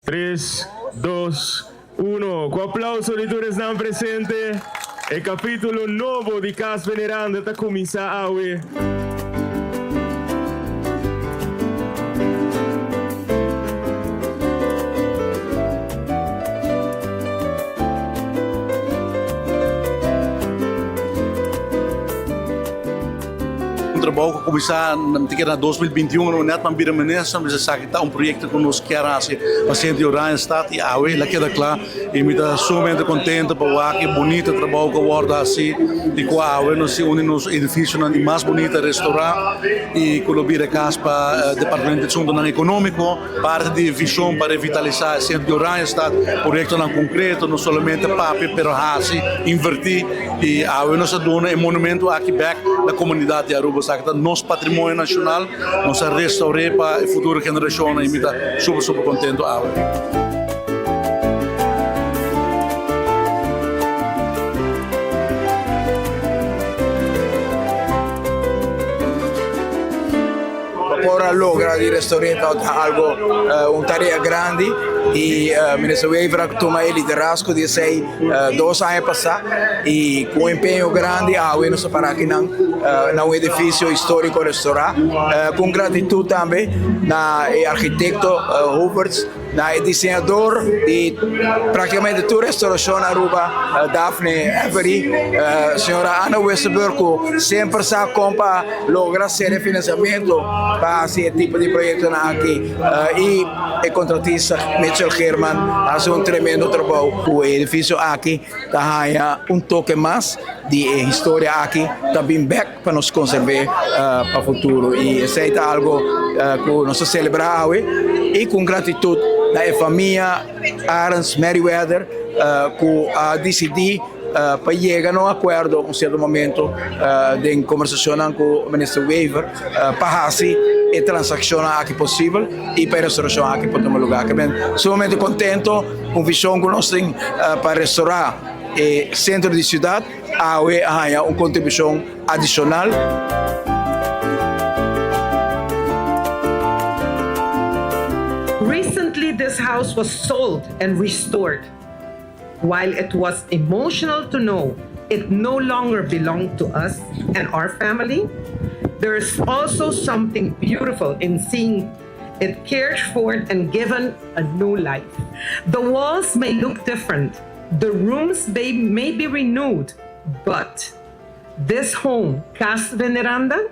3, 2, 1. Com aplauso de todos estão presentes, o capítulo novo de Cas Veneranda está começando hoje. Trabalho que começar na 2021 no net man bieden minister mas essa que tá projeto que nós queremos paciente de Oranjestad e a lá queda claro e me tá sumamente contente para o que bonito trabalho que guarda assim e com a nós se unimos edifício na mais bonita restaura e colaborar cas para departamento de centro econômico parte de visão para revitalizar centro de Oranjestad projeto não concreto não somente papel pero assim invertir e a nós dona um monumento aqui back da comunidade de Aruba nosso patrimônio nacional, nós restaurar para a futura geração e me está super contente agora. Para lograr de restaurar algo, uma tarefa grande e o ministro Wever tomou o liderazgo de 2 anos passados e com empenho grande a nós para aqui no edifício histórico restaurar com gratidão também na arquiteto Huberts, na desenhador e praticamente toda a restauração na Aruba, Daphne Avery, senhora Ana Westerberg, que sempre está para lograr ser financiamento para esse tipo de projeto aqui e o contratista Mitchell Herman faz tremendo trabalho. O edifício aqui está toque mais de história aqui, também back para nos conservar para o futuro e isso é algo que nós celebramos e com gratidão da família Arns Meriwether que decidiu para chegar a um acordo em certo momento de conversação com o ministro Wever para assim a transação aqui possível e para a restauração aqui para tomar lugar. Sumamente contente com a visão que nós temos para restaurar o centro da cidade, há uma contribuição adicional. Recently, this house was sold and restored. While it was emotional to know it no longer belonged to us and our family, there is also something beautiful in seeing it cared for and given a new life. The walls may look different, the rooms may be renewed, but this home, Cas Veneranda,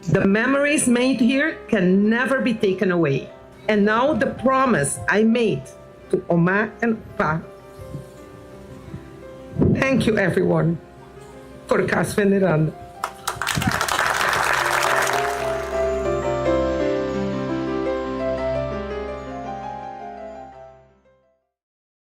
the memories made here can never be taken away. And now the promise I made to Oma and Pa. Thank you, everyone, for Cas Veneranda.